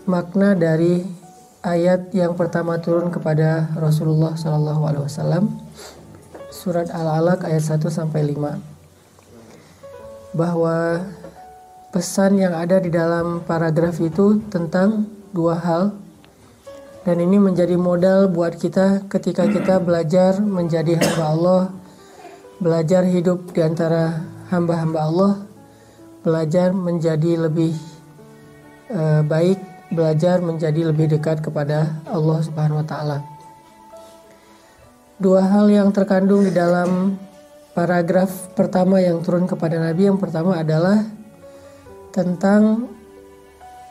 makna dari ayat yang pertama turun kepada Rasulullah SAW, surat Al-Alaq ayat 1 sampai 5, bahwa pesan yang ada di dalam paragraf itu tentang dua hal, dan ini menjadi modal buat kita ketika kita belajar menjadi hamba Allah, belajar hidup di antara hamba-hamba Allah, belajar menjadi lebih baik, belajar menjadi lebih dekat kepada Allah Subhanahu wa taala. Dua hal yang terkandung di dalam paragraf pertama yang turun kepada Nabi, yang pertama adalah tentang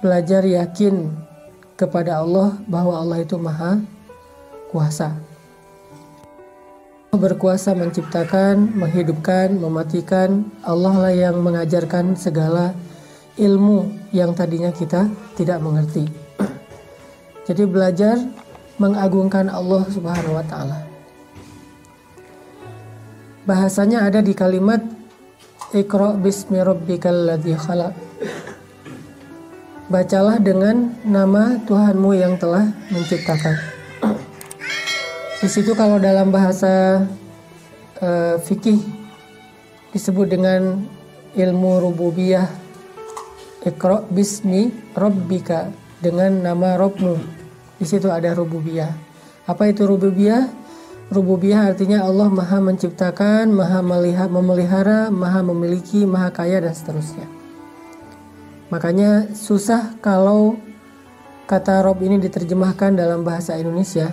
belajar yakin kepada Allah bahwa Allah itu maha kuasa. Berkuasa menciptakan, menghidupkan, mematikan. Allah lah yang mengajarkan segala ilmu yang tadinya kita tidak mengerti. Jadi belajar mengagungkan Allah Subhanahu wa taala. Bahasanya ada di kalimat Iqra bismi rabbikal ladzi khalaq. Bacalah dengan nama Tuhanmu yang telah menciptakan. Di situ kalau dalam bahasa fikih disebut dengan ilmu rububiyah. Iqra bismi rabbika, dengan nama Rabbmu. Di situ ada rububiyah. Apa itu rububiyah? Rububiyah artinya Allah maha menciptakan, maha memelihara, maha memiliki, maha kaya, dan seterusnya. Makanya susah kalau kata Rabb ini diterjemahkan dalam bahasa Indonesia,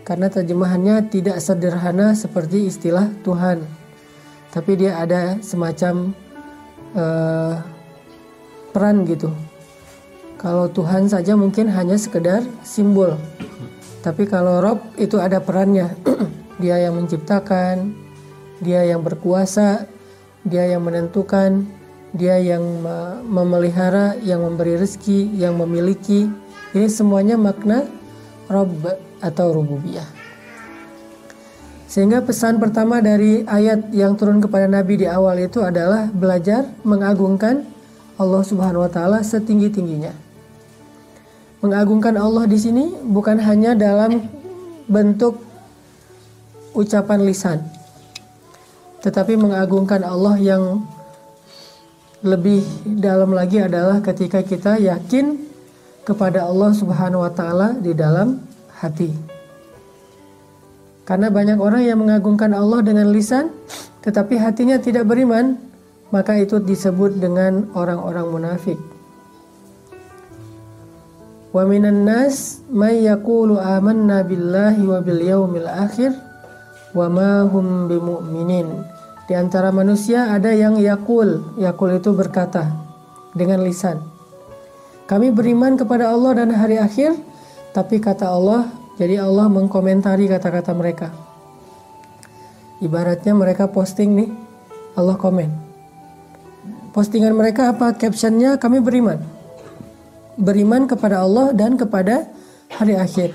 karena terjemahannya tidak sederhana seperti istilah Tuhan, tapi dia ada semacam peran gitu. Kalau Tuhan saja mungkin hanya sekedar simbol, tapi kalau Rabb itu ada perannya. Dia yang menciptakan, dia yang berkuasa, dia yang menentukan, dia yang memelihara, yang memberi rezeki, yang memiliki. Ini semuanya makna Rabb atau rububiyah. Sehingga pesan pertama dari ayat yang turun kepada Nabi di awal itu adalah belajar mengagungkan Allah Subhanahu wa taala setinggi-tingginya. Mengagungkan Allah di sini bukan hanya dalam bentuk ucapan lisan, tetapi mengagungkan Allah yang lebih dalam lagi adalah ketika kita yakin kepada Allah Subhanahu wa taala di dalam hati. Karena banyak orang yang mengagungkan Allah dengan lisan tetapi hatinya tidak beriman, maka itu disebut dengan orang-orang munafik. Wa minan nas may yaqulu amanna billahi wa bil yaumil akhir wa ma hum bimu'minin. Di antara manusia ada yang yakul itu berkata dengan lisan, kami beriman kepada Allah dan hari akhir, tapi kata Allah, jadi Allah mengkomentari kata-kata mereka. Ibaratnya mereka posting nih, Allah komen. Postingan mereka apa? Captionnya kami beriman. Beriman kepada Allah dan kepada hari akhir.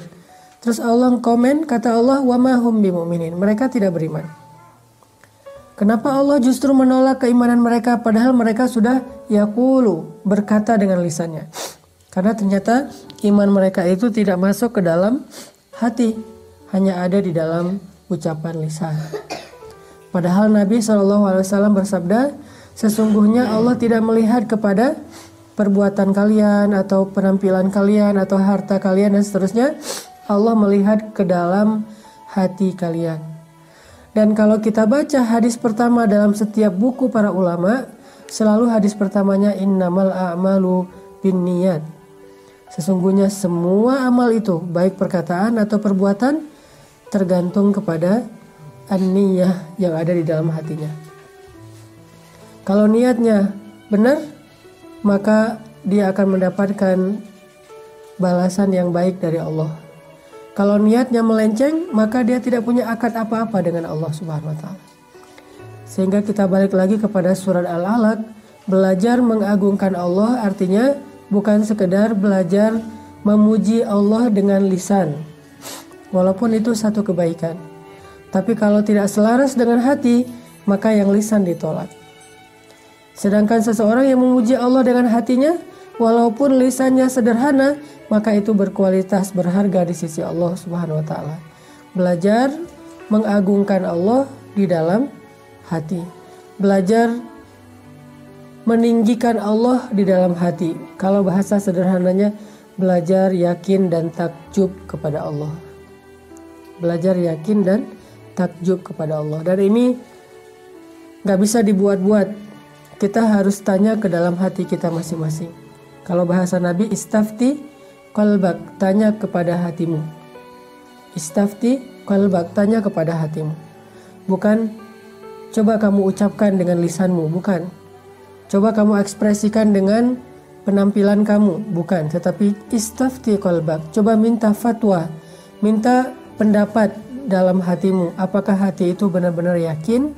Terus Allah komen, kata Allah, wa ma hum bimu'minin. Mereka tidak beriman. Kenapa Allah justru menolak keimanan mereka padahal mereka sudah yaqulu, berkata dengan lisannya? Karena ternyata iman mereka itu tidak masuk ke dalam hati, hanya ada di dalam ucapan lisan. Padahal Nabi SAW bersabda, sesungguhnya Allah tidak melihat kepada perbuatan kalian atau penampilan kalian atau harta kalian dan seterusnya. Allah melihat ke dalam hati kalian. Dan kalau kita baca hadis pertama dalam setiap buku para ulama, selalu hadis pertamanya innamal a'malu binniyat. Sesungguhnya semua amal itu, baik perkataan atau perbuatan, tergantung kepada an-niyah yang ada di dalam hatinya. Kalau niatnya benar, maka dia akan mendapatkan balasan yang baik dari Allah. Kalau niatnya melenceng, maka dia tidak punya akad apa-apa dengan Allah Subhanahu wa taala. Sehingga kita balik lagi kepada surat Al-Alaq, belajar mengagungkan Allah artinya bukan sekedar belajar memuji Allah dengan lisan. Walaupun itu satu kebaikan. Tapi kalau tidak selaras dengan hati, maka yang lisan ditolak. Sedangkan seseorang yang memuji Allah dengan hatinya, walaupun lisannya sederhana, maka itu berkualitas, berharga di sisi Allah Subhanahu wa taala. Belajar mengagungkan Allah di dalam hati. Belajar meninggikan Allah di dalam hati. Kalau bahasa sederhananya, belajar yakin dan takjub kepada Allah. Belajar yakin dan takjub kepada Allah. Dan ini gak bisa dibuat-buat. Kita harus tanya ke dalam hati kita masing-masing. Kalau bahasa Nabi, istafti qalbak, tanya kepada hatimu. Istafti qalbak, tanya kepada hatimu. Bukan coba kamu ucapkan dengan lisanmu, bukan. Coba kamu ekspresikan dengan penampilan kamu, bukan. Tetapi istafti qalbak, coba minta fatwa, minta pendapat dalam hatimu. Apakah hati itu benar-benar yakin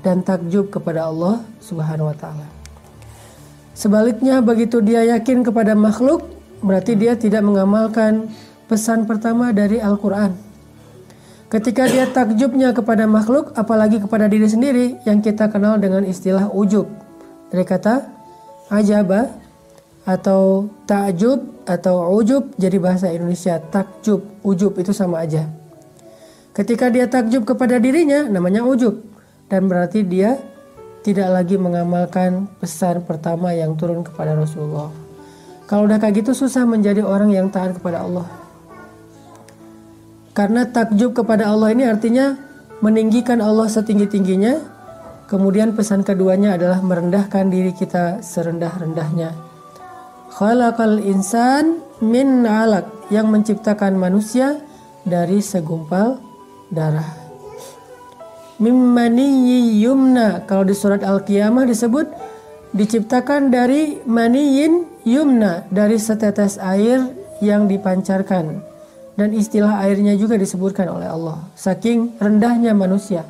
dan takjub kepada Allah Subhanahu wa taala. Sebaliknya, begitu dia yakin kepada makhluk, berarti dia tidak mengamalkan pesan pertama dari Al-Quran. Ketika dia takjubnya kepada makhluk, apalagi kepada diri sendiri, yang kita kenal dengan istilah ujub. Dari kata ajaba atau ta'jub atau ujub, jadi bahasa Indonesia takjub, ujub itu sama aja. Ketika dia takjub kepada dirinya, namanya ujub. Dan berarti dia tidak lagi mengamalkan pesan pertama yang turun kepada Rasulullah. Kalau udah kayak gitu susah menjadi orang yang taat kepada Allah. Karena takjub kepada Allah ini artinya meninggikan Allah setinggi-tingginya. Kemudian pesan keduanya adalah merendahkan diri kita serendah-rendahnya. Khalaqal insan min 'alaq, yang menciptakan manusia dari segumpal darah. Mimmaniyyi yumna, kalau di surat Al-Qiyamah disebut diciptakan dari maniyin yumna, dari setetes air yang dipancarkan. Dan istilah airnya juga disebutkan oleh Allah, saking rendahnya manusia.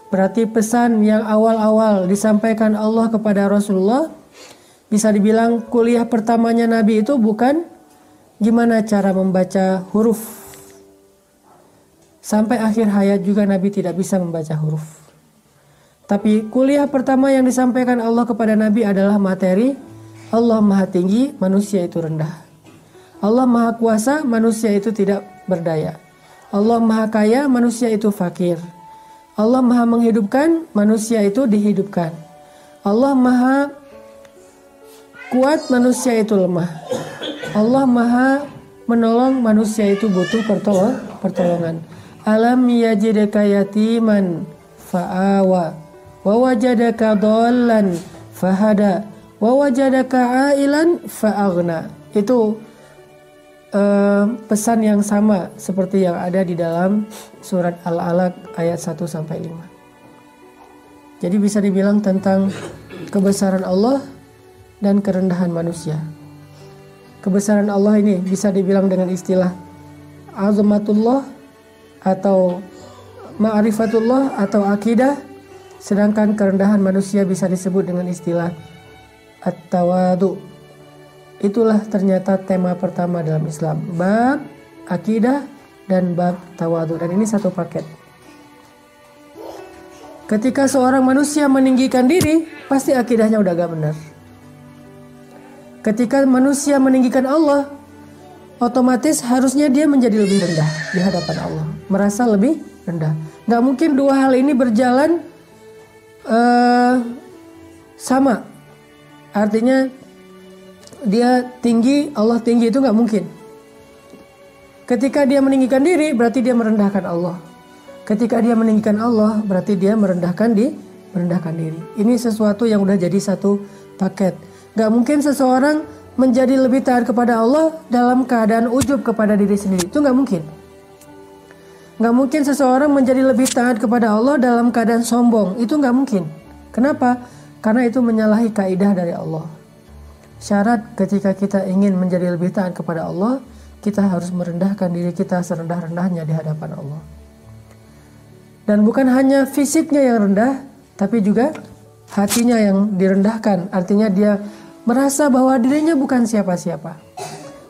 Berarti pesan yang awal-awal disampaikan Allah kepada Rasulullah, bisa dibilang kuliah pertamanya Nabi itu bukan gimana cara membaca huruf. Sampai akhir hayat juga Nabi tidak bisa membaca huruf. Tapi kuliah pertama yang disampaikan Allah kepada Nabi adalah materi Allah Maha Tinggi, manusia itu rendah. Allah Maha Kuasa, manusia itu tidak berdaya. Allah Maha Kaya, manusia itu fakir. Allah Maha Menghidupkan, manusia itu dihidupkan. Allah Maha Kuat, manusia itu lemah. Allah Maha Menolong, manusia itu butuh pertolongan. Alam yajidaka yatiman fa'awa wa wajadaka dhallan fahada wa wajadaka ailan fa'aghna. Itu pesan yang sama seperti yang ada di dalam surat Al-Alaq ayat 1-5. Jadi bisa dibilang tentang kebesaran Allah dan kerendahan manusia. Kebesaran Allah ini bisa dibilang dengan istilah azamatullah atau ma'rifatullah atau akidah, sedangkan kerendahan manusia bisa disebut dengan istilah at-tawadu. Itulah ternyata tema pertama dalam Islam, bab akidah dan bab tawadu, dan ini satu paket. Ketika seorang manusia meninggikan diri, pasti akidahnya udah gak benar. Ketika manusia meninggikan Allah, otomatis harusnya dia menjadi lebih rendah di hadapan Allah, merasa lebih rendah. Gak mungkin dua hal ini berjalan sama. Artinya dia tinggi, Allah tinggi, itu gak mungkin. Ketika dia meninggikan diri, berarti dia merendahkan Allah. Ketika dia meninggikan Allah, berarti dia merendahkan diri. Ini sesuatu yang udah jadi satu paket. Gak mungkin seseorang menjadi lebih taat kepada Allah dalam keadaan ujub kepada diri sendiri. Itu gak mungkin. Gak mungkin seseorang menjadi lebih taat kepada Allah dalam keadaan sombong. Itu gak mungkin. Kenapa? Karena itu menyalahi kaidah dari Allah. Syarat ketika kita ingin menjadi lebih taat kepada Allah, kita harus merendahkan diri kita serendah-rendahnya di hadapan Allah. Dan bukan hanya fisiknya yang rendah, tapi juga hatinya yang direndahkan. Artinya dia merasa bahwa dirinya bukan siapa-siapa.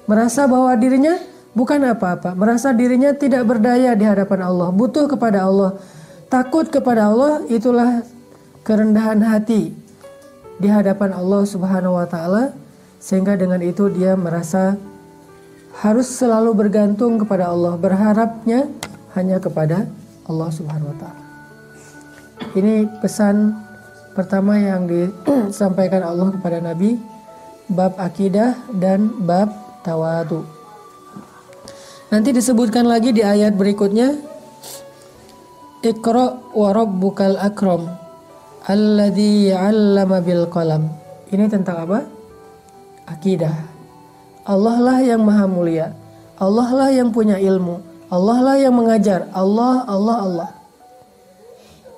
Merasa bahwa dirinya bukan apa-apa. Merasa dirinya tidak berdaya di hadapan Allah. Butuh kepada Allah. Takut kepada Allah, itulah kerendahan hati di hadapan Allah Subhanahu wa ta'ala. sehingga dengan itu dia merasa harus selalu bergantung kepada Allah, berharapnya hanya kepada Allah Subhanahu wa taala. Ini pesan pertama yang disampaikan Allah kepada Nabi, bab akidah dan bab tawadu. Nanti disebutkan lagi di ayat berikutnya, Iqra wa rabbukal akram alladzi 'allama bil qalam. Ini tentang apa? Akidah. Allah lah yang maha mulia, Allah lah yang punya ilmu, Allah lah yang mengajar. Allah.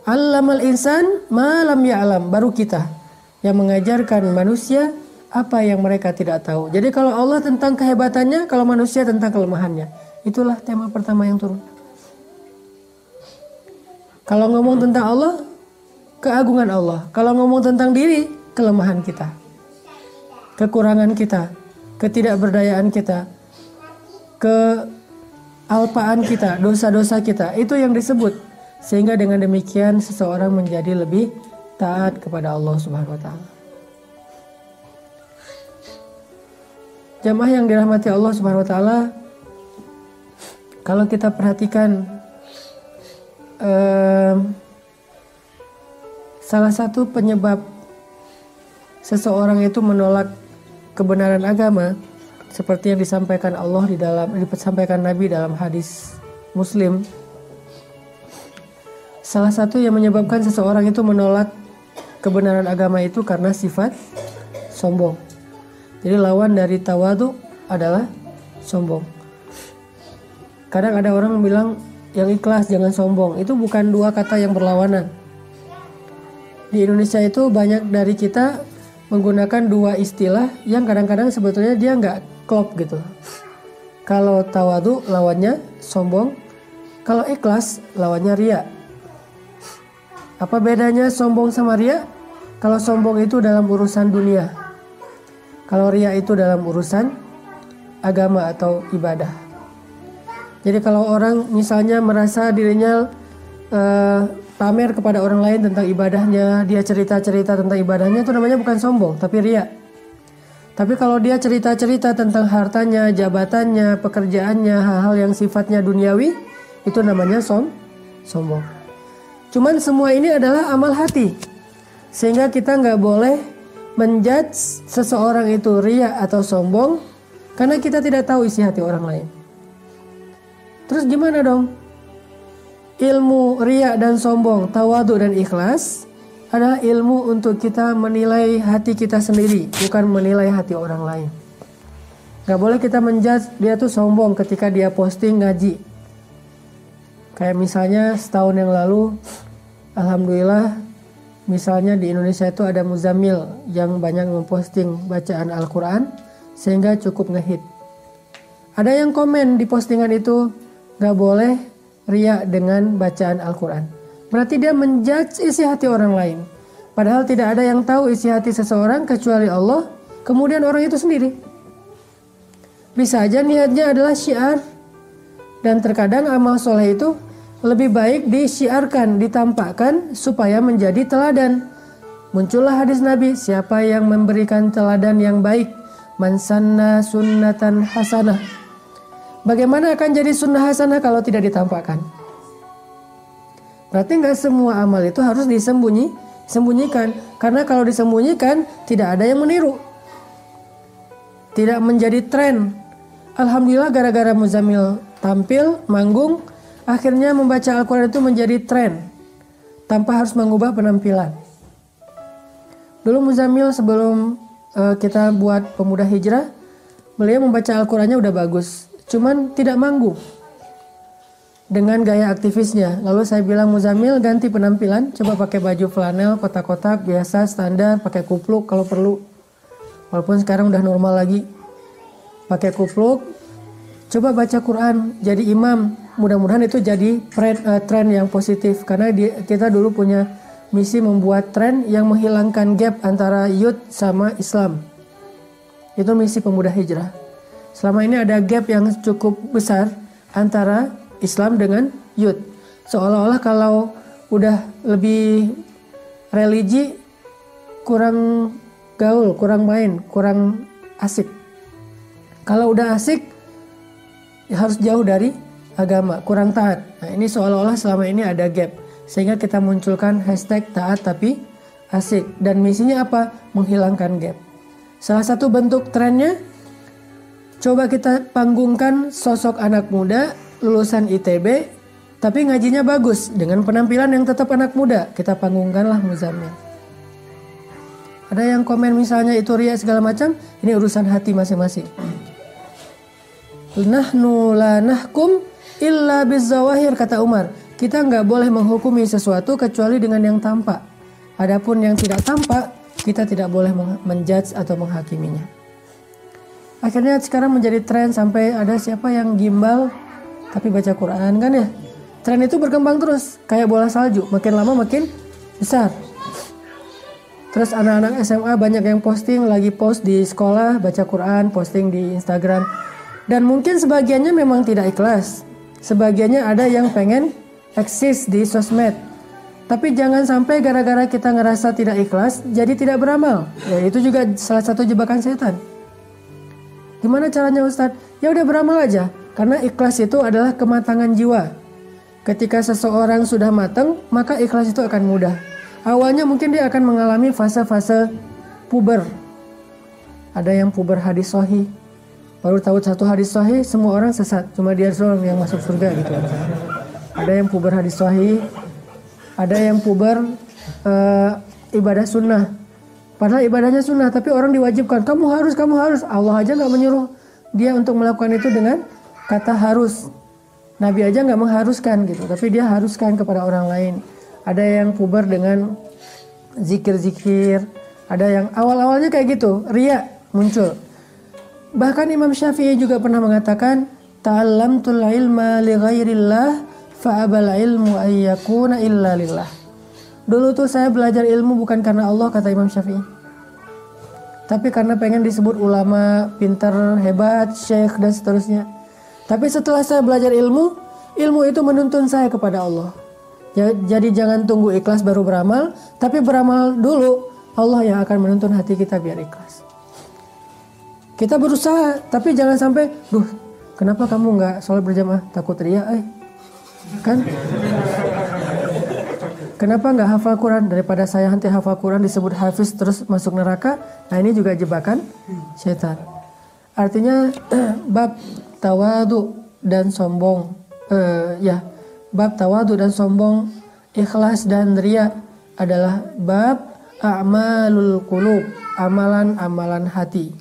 Allamal insan ma lam ya'lam, baru kita yang mengajarkan manusia apa yang mereka tidak tahu. Jadi kalau Allah tentang kehebatannya, kalau manusia tentang kelemahannya. Itulah tema pertama yang turun. Kalau ngomong tentang Allah, keagungan Allah. Kalau ngomong tentang diri, kelemahan kita, kekurangan kita, ketidakberdayaan kita, kealpaan kita, dosa-dosa kita. Itu yang disebut. Sehingga dengan demikian seseorang menjadi lebih taat kepada Allah Subhanahu wa taala. Jamaah yang dirahmati Allah Subhanahu wa taala, kalau kita perhatikan salah satu penyebab seseorang itu menolak kebenaran agama seperti yang disampaikan disampaikan Nabi dalam hadis Muslim. Salah satu yang menyebabkan seseorang itu menolak kebenaran agama itu karena sifat sombong. Jadi lawan dari tawadu adalah sombong. Kadang ada orang bilang yang ikhlas jangan sombong. Itu bukan dua kata yang berlawanan. Di Indonesia itu banyak dari kita menggunakan dua istilah yang kadang-kadang sebetulnya dia nggak klop gitu. Kalau tawadu lawannya sombong, kalau ikhlas lawannya riya. Apa bedanya sombong sama riya? Kalau sombong itu dalam urusan dunia, kalau riya itu dalam urusan agama atau ibadah. Jadi kalau orang misalnya merasa dirinya pamer kepada orang lain tentang ibadahnya, dia cerita-cerita tentang ibadahnya, itu namanya bukan sombong, tapi riya. Tapi kalau dia cerita-cerita tentang hartanya, jabatannya, pekerjaannya, hal-hal yang sifatnya duniawi, itu namanya sombong. Cuman semua ini adalah amal hati. Sehingga kita nggak boleh menjudge seseorang itu riya atau sombong karena kita tidak tahu isi hati orang lain. Terus gimana dong? Ilmu riya dan sombong, tawadu dan ikhlas adalah ilmu untuk kita menilai hati kita sendiri, bukan menilai hati orang lain. Gak boleh kita menjudge dia tuh sombong ketika dia posting ngaji. Kayak misalnya setahun yang lalu, alhamdulillah, misalnya di Indonesia itu ada Muzammil yang banyak memposting bacaan Al-Quran sehingga cukup ngehit. Ada yang komen di postingan itu, gak boleh riya dengan bacaan Al-Quran. Berarti dia menjudge isi hati orang lain. Padahal tidak ada yang tahu isi hati seseorang kecuali Allah, kemudian orang itu sendiri. Bisa aja niatnya adalah syiar. Dan terkadang amal soleh itu lebih baik disyiarkan, ditampakkan supaya menjadi teladan. Muncullah hadis Nabi, siapa yang memberikan teladan yang baik, man sanna sunnatan hasanah. Bagaimana akan jadi sunnah hasanah kalau tidak ditampakkan? Berarti nggak semua amal itu harus disembunyikan. Karena kalau disembunyikan tidak ada yang meniru. Tidak menjadi tren. Alhamdulillah gara-gara Muzammil tampil, manggung, akhirnya membaca Al-Quran itu menjadi tren tanpa harus mengubah penampilan. Dulu Muzammil sebelum kita buat Pemuda Hijrah, beliau membaca Al-Qurannya udah bagus, cuman tidak manggung dengan gaya aktivisnya. Lalu saya bilang, Muzammil ganti penampilan, coba pakai baju flanel kotak-kotak biasa standar, pakai kupluk kalau perlu. Walaupun sekarang udah normal lagi. Pakai kupluk, coba baca Quran, jadi imam. Mudah-mudahan itu jadi tren yang positif. Karena kita dulu punya misi membuat tren yang menghilangkan gap antara youth sama Islam. Itu misi Pemuda Hijrah. Selama ini ada gap yang cukup besar antara Islam dengan youth. Seolah-olah kalau udah lebih religi, kurang gaul, kurang main, kurang asik. Kalau udah asik, ya harus jauh dari agama, kurang taat. Nah ini seolah-olah selama ini ada gap. Sehingga kita munculkan hashtag taat tapi asik. Dan misinya apa? Menghilangkan gap. Salah satu bentuk trennya, coba kita panggungkan sosok anak muda lulusan ITB, tapi ngajinya bagus dengan penampilan yang tetap anak muda. Kita panggungkanlah Muzammil. Ada yang komen misalnya itu ria segala macam, ini urusan hati masing-masing. Nahnu la nahkum illa bizzawahir, kata Umar. Kita nggak boleh menghukumi sesuatu kecuali dengan yang tampak. Adapun yang tidak tampak, kita tidak boleh menjudge atau menghakiminya. Akhirnya sekarang menjadi tren sampai ada siapa yang gimbal tapi baca Quran kan ya. Tren itu berkembang terus kayak bola salju, makin lama makin besar. Terus anak-anak SMA banyak yang posting, lagi post di sekolah baca Quran, posting di Instagram. Dan mungkin sebagiannya memang tidak ikhlas. Sebagiannya ada yang pengen eksis di sosmed. Tapi jangan sampai gara-gara kita ngerasa tidak ikhlas jadi tidak beramal. Ya itu juga salah satu jebakan setan. Gimana caranya Ustadz? Ya udah beramal aja. Karena ikhlas itu adalah kematangan jiwa. Ketika seseorang sudah matang, maka ikhlas itu akan mudah. Awalnya mungkin dia akan mengalami fase-fase puber. Ada yang puber hadis sahih. Baru tahu satu hadis sahih, semua orang sesat. Cuma dia doang yang masuk surga gitu. Ada yang puber hadis sahih. Ada yang puber ibadah sunnah. Padahal ibadahnya sunnah, tapi orang diwajibkan. Kamu harus. Allah aja gak menyuruh dia untuk melakukan itu dengan kata harus. Nabi aja gak mengharuskan gitu, tapi dia haruskan kepada orang lain. Ada yang puber dengan zikir-zikir. Ada yang awal-awalnya kayak gitu, riya muncul. Bahkan Imam Syafi'i juga pernah mengatakan, ta'allamtul ilma li ghairillah fa'abal ilmu ayyakuna illa lillah. Dulu tuh saya belajar ilmu bukan karena Allah, kata Imam Syafi'i, tapi karena pengen disebut ulama, pintar, hebat, syekh dan seterusnya. Tapi setelah saya belajar ilmu itu menuntun saya kepada Allah. Jadi jangan tunggu ikhlas baru beramal, tapi beramal dulu, Allah yang akan menuntun hati kita biar ikhlas. Kita berusaha, tapi jangan sampai, kenapa kamu nggak sholat berjamaah? Takut riya, kan? Kenapa nggak hafal Quran? Daripada saya nanti hafal Quran disebut hafiz terus masuk neraka. Nah ini juga jebakan setan. Artinya bab tawadu dan sombong, bab tawadu dan sombong, ikhlas dan riya adalah bab a'malul qulub, amalan-amalan hati.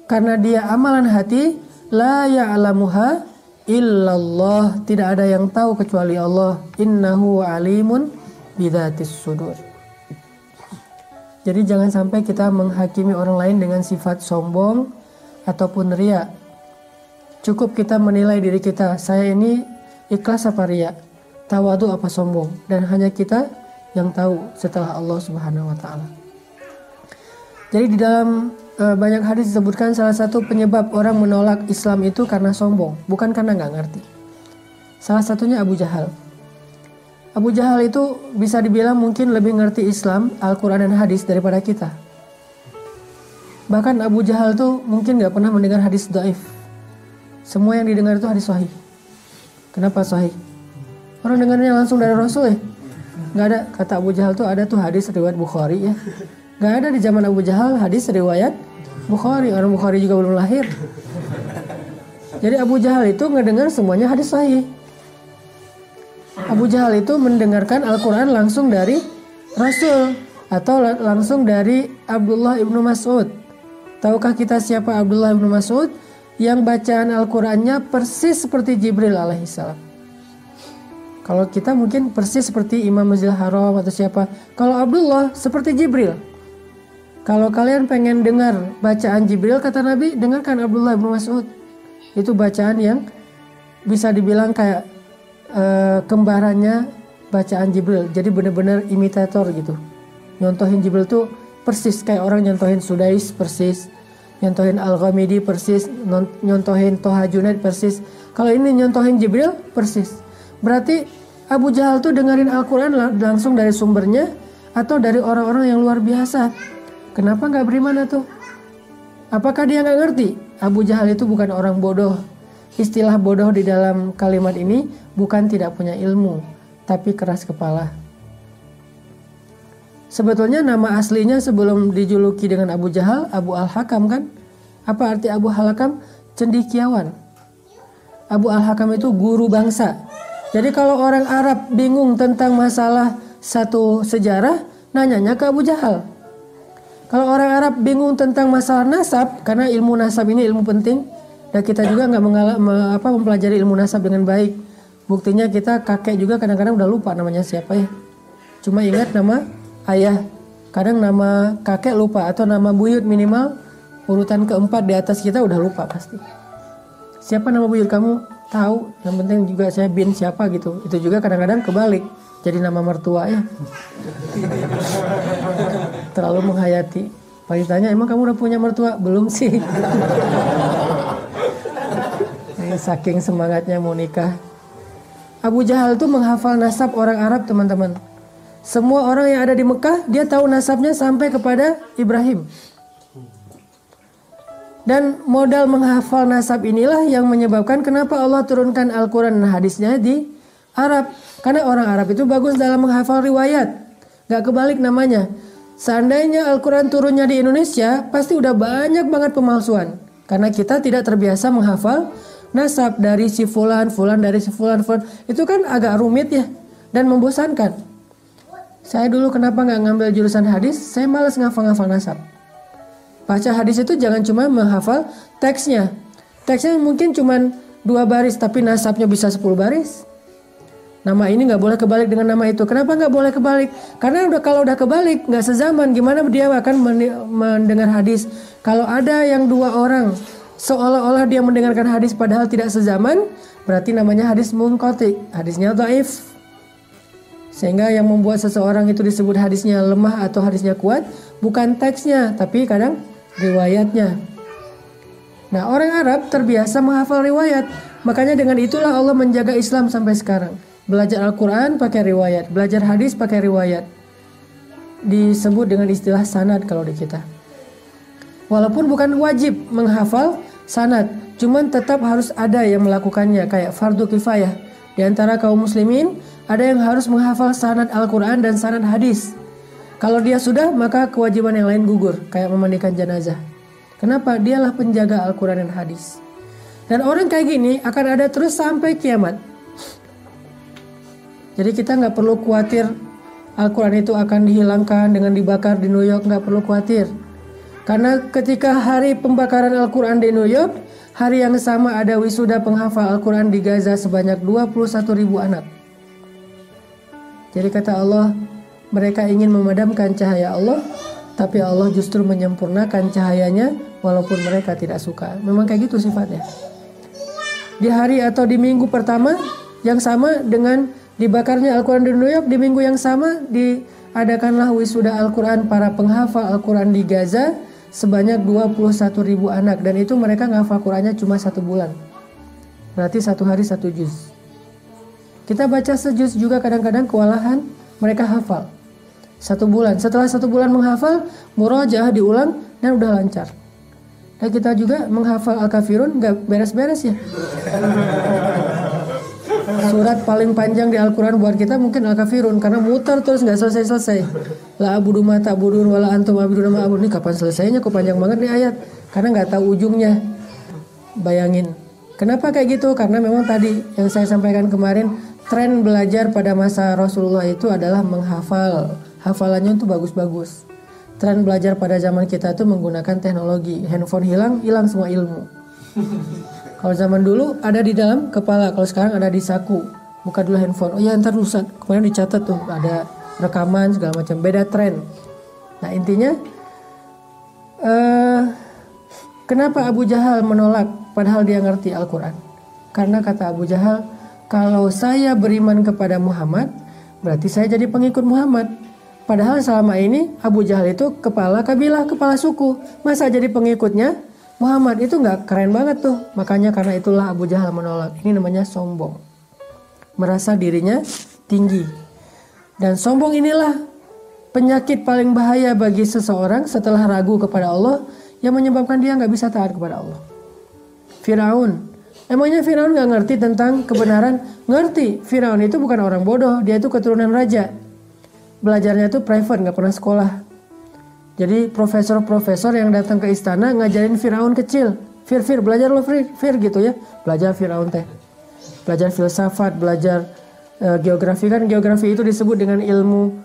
Karena dia amalan hati, la ya'lamuha illallah, tidak ada yang tahu kecuali Allah. Innahu alimun bidzatis sudur. Jadi jangan sampai kita menghakimi orang lain dengan sifat sombong ataupun riya. Cukup kita menilai diri kita, saya ini ikhlas apa riya, tawadu apa sombong, dan hanya kita yang tahu setelah Allah Subhanahu wa taala. Jadi di dalam banyak hadis disebutkan salah satu penyebab orang menolak Islam itu karena sombong, bukan karena nggak ngerti. Salah satunya Abu Jahal. Abu Jahal itu bisa dibilang mungkin lebih ngerti Islam, Al-Quran dan hadis daripada kita. Bahkan Abu Jahal tuh mungkin nggak pernah mendengar hadis dhaif. Semua yang didengar itu hadis sahih. Kenapa sahih? Orang dengarnya langsung dari Rasul ya. Nggak ada, kata Abu Jahal tuh ada tuh hadis riwayat Bukhari ya. Nggak ada di zaman Abu Jahal hadis riwayat Bukhari. Orang Bukhari juga belum lahir. Jadi Abu Jahal itu ngedengar semuanya hadis sahih. Abu Jahal itu mendengarkan Al-Quran langsung dari Rasul atau langsung dari Abdullah ibnu Mas'ud. Tahukah kita siapa Abdullah ibnu Mas'ud? Yang bacaan Al-Qurannya persis seperti Jibril alaihissalam. Kalau kita mungkin persis seperti Imam Masjidil Haram atau siapa. Kalau Abdullah seperti Jibril. Kalau kalian pengen dengar bacaan Jibril, kata Nabi, dengarkan Abdullah ibnu Mas'ud. Itu bacaan yang bisa dibilang kayak kembarannya bacaan Jibril. Jadi benar-benar imitator gitu. Nyontohin Jibril tuh persis kayak orang nyontohin Sudais persis, nyontohin Al-Ghamidi persis, nyontohin Toha Junaid persis. Kalau ini nyontohin Jibril persis. Berarti Abu Jahal tuh dengerin Al-Quran langsung dari sumbernya atau dari orang-orang yang luar biasa. Kenapa nggak beriman tuh? Apakah dia nggak ngerti? Abu Jahal itu bukan orang bodoh. Istilah bodoh di dalam kalimat ini bukan tidak punya ilmu, tapi keras kepala. Sebetulnya nama aslinya sebelum dijuluki dengan Abu Jahal, Abu Al-Hakam kan? Apa arti Abu Al-Hakam? Cendekiawan. Abu Al-Hakam itu guru bangsa. Jadi kalau orang Arab bingung tentang masalah satu sejarah, nanyanya ke Abu Jahal. Kalau orang Arab bingung tentang masalah nasab, karena ilmu nasab ini ilmu penting, dan kita juga nggak mempelajari ilmu nasab dengan baik. Buktinya kita kakek juga kadang-kadang udah lupa namanya siapa ya. Cuma ingat nama ayah, kadang nama kakek lupa, atau nama buyut minimal urutan keempat di atas kita udah lupa pasti. Siapa nama buyut kamu? Tahu, yang penting juga saya bin siapa gitu. Itu juga kadang-kadang kebalik, jadi nama mertua ya. Terlalu menghayati. Pak ditanya, emang kamu udah punya mertua? Belum sih. Saking semangatnya mau nikah. Abu Jahal itu menghafal nasab orang Arab, teman-teman. Semua orang yang ada di Mekah, dia tahu nasabnya sampai kepada Ibrahim. Dan modal menghafal nasab inilah yang menyebabkan kenapa Allah turunkan Al-Quran dan hadisnya di Arab. Karena orang Arab itu bagus dalam menghafal riwayat. Gak kebalik namanya. Seandainya Al-Quran turunnya di Indonesia, pasti udah banyak banget pemalsuan. Karena kita tidak terbiasa menghafal nasab dari si fulan, dari si fulan. Itu kan agak rumit ya, dan membosankan. Saya dulu kenapa nggak ngambil jurusan hadis? Saya malas ngafal-ngafal nasab. Baca hadis itu jangan cuma menghafal teksnya. Teksnya mungkin cuma 2 baris, tapi nasabnya bisa 10 baris. Nama ini nggak boleh kebalik dengan nama itu. Kenapa nggak boleh kebalik? Karena kalau udah kebalik, nggak sezaman. Gimana dia akan mendengar hadis? Kalau ada yang 2 orang seolah-olah dia mendengarkan hadis padahal tidak sezaman, berarti namanya hadis munqati. Hadisnya dhaif. Sehingga yang membuat seseorang itu disebut hadisnya lemah atau hadisnya kuat bukan teksnya, tapi kadang riwayatnya. Nah, orang Arab terbiasa menghafal riwayat. Makanya dengan itulah Allah menjaga Islam sampai sekarang. Belajar Al-Quran pakai riwayat, belajar hadis pakai riwayat. Disebut dengan istilah sanad kalau di kita. Walaupun bukan wajib menghafal sanad, cuman tetap harus ada yang melakukannya, kayak fardu kifayah. Di antara kaum muslimin ada yang harus menghafal sanad Al-Quran dan sanad hadis. Kalau dia sudah, maka kewajiban yang lain gugur, kayak memandikan jenazah. Kenapa? Dialah penjaga Al-Quran dan hadis. Dan orang kayak gini akan ada terus sampai kiamat. Jadi kita nggak perlu khawatir Al-Quran itu akan dihilangkan dengan dibakar di New York, nggak perlu khawatir. Karena ketika hari pembakaran Al-Quran di New York, hari yang sama ada wisuda penghafal Al-Quran di Gaza sebanyak 21.000 anak. Jadi kata Allah, mereka ingin memadamkan cahaya Allah, tapi Allah justru menyempurnakan cahayanya walaupun mereka tidak suka. Memang kayak gitu sifatnya. Di hari atau di minggu pertama yang sama dengan dibakarnya Al-Quran di New York, di minggu yang sama diadakanlah wisuda Al-Quran para penghafal Al-Quran di Gaza sebanyak 21.000 anak. Dan itu mereka ngafal Qurannya cuma 1 bulan. Berarti 1 hari 1 juz. Kita baca sejuz juga kadang-kadang kewalahan, mereka hafal 1 bulan. Setelah 1 bulan menghafal, murajaah diulang dan udah lancar. Dan kita juga menghafal Al-Kafirun gak beres-beres ya. Surat paling panjang di Al-Quran buat kita mungkin Al-Kafirun, karena muter terus gak selesai-selesai. La abudu ma ta'budun wala antum abiduna ma abudun. Ini kapan selesainya, kok panjang banget nih ayat. Karena gak tahu ujungnya. Bayangin. Kenapa kayak gitu? Karena memang tadi yang saya sampaikan kemarin, tren belajar pada masa Rasulullah itu adalah menghafal. Hafalannya itu bagus-bagus. Tren belajar pada zaman kita itu menggunakan teknologi. Handphone hilang semua ilmu. Kalau zaman dulu ada di dalam kepala, kalau sekarang ada di saku. Buka dulu handphone. Oh ya, ntar dulu kemarin dicatat tuh, ada rekaman segala macam. Beda tren. Nah intinya, kenapa Abu Jahal menolak padahal dia ngerti Al-Quran? Karena kata Abu Jahal, kalau saya beriman kepada Muhammad, berarti saya jadi pengikut Muhammad. Padahal selama ini Abu Jahal itu kepala kabilah, kepala suku. Masa jadi pengikutnya Muhammad? Itu nggak keren banget tuh. Makanya karena itulah Abu Jahal menolak. Ini namanya sombong. Merasa dirinya tinggi. Dan sombong inilah penyakit paling bahaya bagi seseorang setelah ragu kepada Allah, yang menyebabkan dia nggak bisa taat kepada Allah. Firaun, emangnya Firaun nggak ngerti tentang kebenaran? Ngerti. Firaun itu bukan orang bodoh, dia itu keturunan raja. Belajarnya itu private, nggak pernah sekolah. Jadi profesor-profesor yang datang ke istana ngajarin Firaun kecil. Fir, belajar lo Fir gitu ya. Belajar Firaun teh. Belajar filsafat, belajar geografi. Kan geografi itu disebut dengan ilmu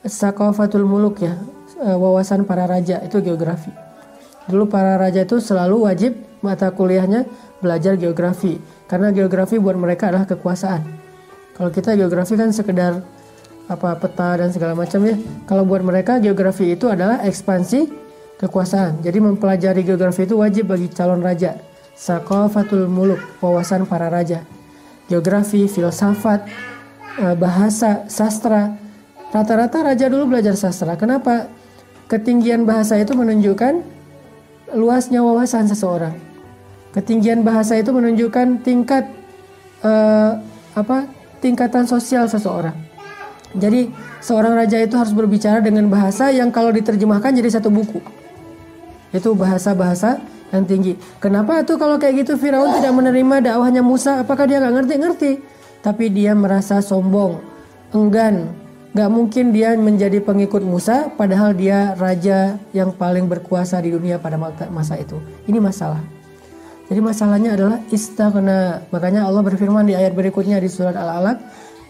Saqafatul Muluk ya. Wawasan para raja, itu geografi. Dulu para raja itu selalu wajib mata kuliahnya belajar geografi. Karena geografi buat mereka adalah kekuasaan. Kalau kita geografi kan sekedar peta dan segala macam ya. Kalau buat mereka geografi itu adalah ekspansi kekuasaan. Jadi mempelajari geografi itu wajib bagi calon raja. Saqafatul Muluk, wawasan para raja. Geografi, filsafat, bahasa, sastra. Rata-rata raja dulu belajar sastra. Kenapa? Ketinggian bahasa itu menunjukkan luasnya wawasan seseorang. Ketinggian bahasa itu menunjukkan tingkatan sosial seseorang. Jadi seorang raja itu harus berbicara dengan bahasa yang kalau diterjemahkan jadi satu buku. Itu bahasa-bahasa yang tinggi. Kenapa tuh kalau kayak gitu Firaun tidak menerima dakwahnya Musa? Apakah dia nggak ngerti? Tapi dia merasa sombong, enggan. Gak mungkin dia menjadi pengikut Musa padahal dia raja yang paling berkuasa di dunia pada masa itu. Ini masalah. Jadi masalahnya adalah istaghna. Makanya Allah berfirman di ayat berikutnya di surat Al-Alaq,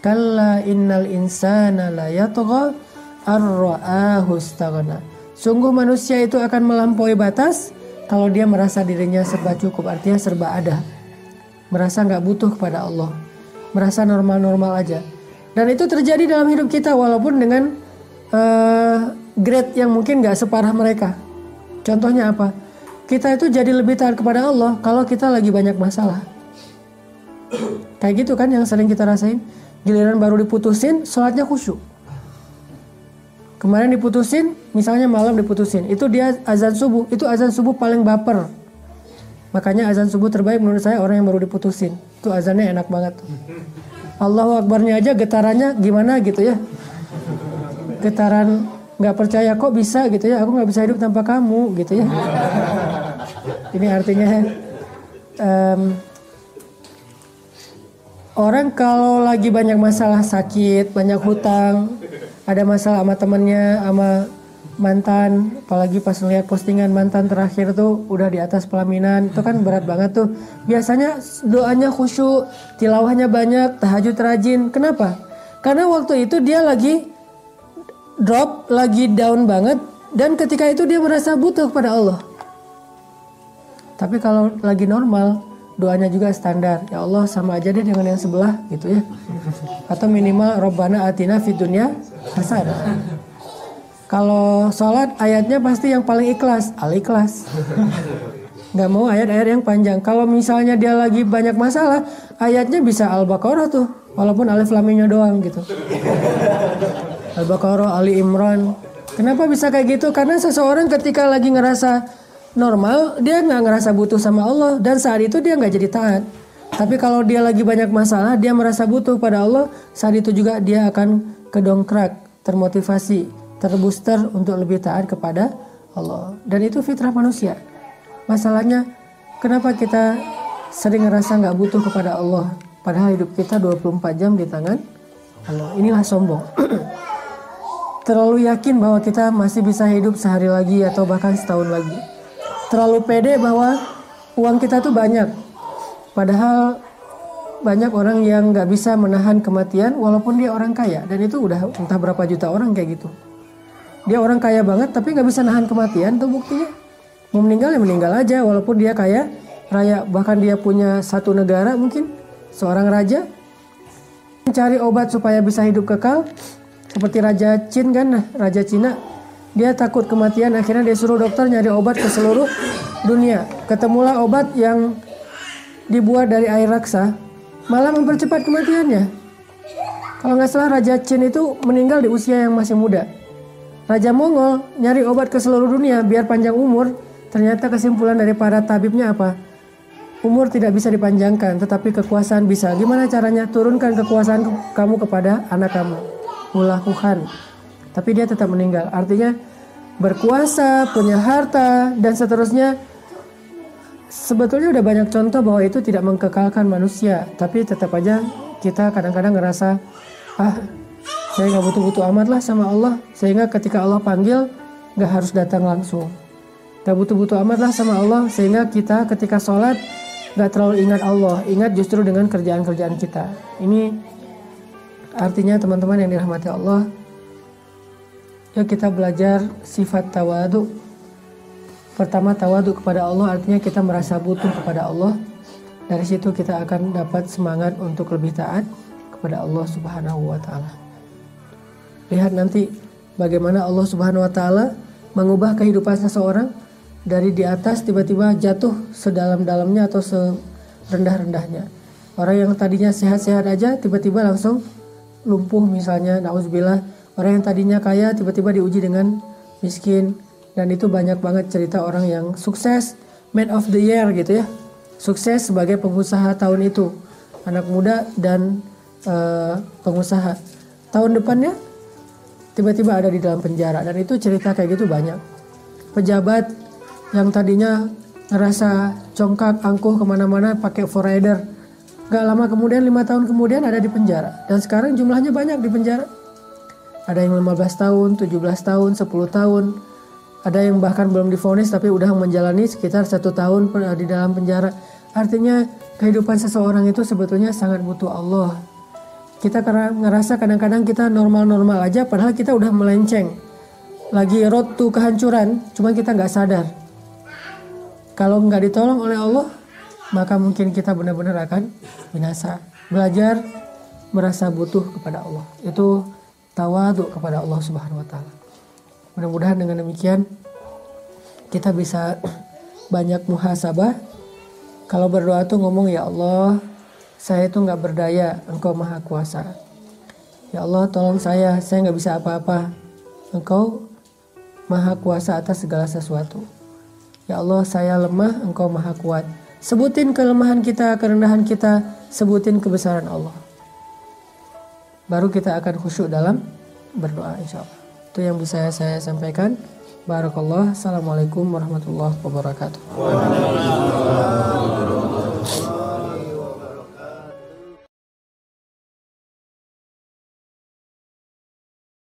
kalla innal insana la yatgha ar-ra'ahu istaghna. Sungguh manusia itu akan melampaui batas kalau dia merasa dirinya serba cukup, artinya serba ada. Merasa gak butuh kepada Allah. Merasa normal-normal aja. Dan itu terjadi dalam hidup kita walaupun dengan grade yang mungkin gak separah mereka. Contohnya apa? Kita itu jadi lebih taat kepada Allah kalau kita lagi banyak masalah. Kayak gitu kan yang sering kita rasain. Giliran baru diputusin, sholatnya khusyuk. Kemarin diputusin, misalnya malam diputusin. Itu dia azan subuh. Itu azan subuh paling baper. Makanya azan subuh terbaik menurut saya orang yang baru diputusin. Itu azannya enak banget. Allahu Akbarnya aja getarannya gimana gitu ya. Getaran gak percaya kok bisa gitu ya. Aku gak bisa hidup tanpa kamu gitu ya. Ini artinya orang kalau lagi banyak masalah, sakit, banyak hutang, ada masalah sama temennya, sama mantan, apalagi pas ngeliat postingan mantan terakhir tuh udah di atas pelaminan, itu kan berat banget tuh. Biasanya doanya khusyuk, tilawahnya banyak, tahajud rajin. Kenapa? Karena waktu itu dia lagi drop, lagi down banget, dan ketika itu dia merasa butuh kepada Allah. Tapi kalau lagi normal, doanya juga standar. Ya Allah sama aja deh dengan yang sebelah gitu ya. Atau minimal Rabbana atina fid dunya hasanah. Kalau sholat ayatnya pasti yang paling ikhlas, Al-Ikhlas. Gak mau ayat-ayat yang panjang. Kalau misalnya dia lagi banyak masalah, ayatnya bisa Al-Baqarah tuh. Walaupun alif lam mimnya doang gitu. Al-Baqarah, Ali Imran. Kenapa bisa kayak gitu? Karena seseorang ketika lagi ngerasa normal, dia gak ngerasa butuh sama Allah. Dan saat itu dia gak jadi taat. Tapi kalau dia lagi banyak masalah, dia merasa butuh pada Allah. Saat itu juga dia akan kedongkrak, termotivasi, terbooster untuk lebih taat kepada Allah. Dan itu fitrah manusia. Masalahnya kenapa kita sering ngerasa gak butuh kepada Allah, padahal hidup kita 24 jam di tangan Allah. Inilah sombong. Terlalu yakin bahwa kita masih bisa hidup sehari lagi atau bahkan setahun lagi. Terlalu pede bahwa uang kita tuh banyak, padahal banyak orang yang gak bisa menahan kematian walaupun dia orang kaya. Dan itu udah entah berapa juta orang kayak gitu. Dia orang kaya banget tapi gak bisa nahan kematian, tuh buktinya. Mau meninggal ya meninggal aja walaupun dia kaya raya. Bahkan dia punya satu negara mungkin, seorang raja. Mencari obat supaya bisa hidup kekal. Seperti Raja Qin kan, Raja Cina. Dia takut kematian, akhirnya dia suruh dokter nyari obat ke seluruh dunia. Ketemulah obat yang dibuat dari air raksa, malah mempercepat kematiannya. Kalau gak salah Raja Qin itu meninggal di usia yang masih muda. Raja Mongol nyari obat ke seluruh dunia biar panjang umur. Ternyata kesimpulan dari para tabibnya apa? Umur tidak bisa dipanjangkan, tetapi kekuasaan bisa. Gimana caranya? Turunkan kekuasaan kamu kepada anak kamu. Mulakukan. Tapi dia tetap meninggal. Artinya berkuasa, punya harta, dan seterusnya. Sebetulnya udah banyak contoh bahwa itu tidak mengkekalkan manusia, tapi tetap aja kita kadang-kadang ngerasa, saya nggak butuh-butuh amat lah sama Allah, sehingga ketika Allah panggil nggak harus datang langsung. Nggak butuh-butuh amat lah sama Allah, sehingga kita ketika sholat nggak terlalu ingat Allah, ingat justru dengan kerjaan-kerjaan kita. Ini artinya teman-teman yang dirahmati Allah, yuk kita belajar sifat tawadu. Pertama, tawadu kepada Allah artinya kita merasa butuh kepada Allah. Dari situ kita akan dapat semangat untuk lebih taat kepada Allah Subhanahu wa taala. Lihat nanti bagaimana Allah Subhanahu wa taala mengubah kehidupan seseorang dari di atas tiba-tiba jatuh sedalam-dalamnya atau serendah-rendahnya. Orang yang tadinya sehat-sehat aja tiba-tiba langsung lumpuh misalnya, nauzubillah. Orang yang tadinya kaya tiba-tiba diuji dengan miskin. Dan itu banyak banget cerita orang yang sukses, man of the year gitu ya. Sukses sebagai pengusaha tahun itu. Anak muda dan pengusaha. Tahun depannya tiba-tiba ada di dalam penjara. Dan itu cerita kayak gitu banyak. Pejabat yang tadinya ngerasa congkak, angkuh kemana-mana pakai forrider. Gak lama kemudian, 5 tahun kemudian ada di penjara. Dan sekarang jumlahnya banyak di penjara. Ada yang 15 tahun, 17 tahun, 10 tahun. Ada yang bahkan belum divonis tapi udah menjalani sekitar 1 tahun di dalam penjara. Artinya kehidupan seseorang itu sebetulnya sangat butuh Allah. Kita karena ngerasa kadang-kadang kita normal-normal aja padahal kita udah melenceng. Lagi road to kehancuran, cuma kita nggak sadar. Kalau nggak ditolong oleh Allah, maka mungkin kita benar-benar akan binasa. Belajar merasa butuh kepada Allah. Itu tawadhu kepada Allah Subhanahu wa taala. Mudah-mudahan dengan demikian kita bisa banyak muhasabah. Kalau berdoa tuh ngomong, ya Allah, saya itu nggak berdaya, Engkau Maha Kuasa. Ya Allah, tolong saya nggak bisa apa-apa. Engkau Maha Kuasa atas segala sesuatu. Ya Allah, saya lemah, Engkau Maha Kuat. Sebutin kelemahan kita, kerendahan kita, sebutin kebesaran Allah. Baru kita akan khusyuk dalam berdoa, insya Allah. Itu yang bisa saya sampaikan. Barakallah. Assalamualaikum warahmatullahi wabarakatuh.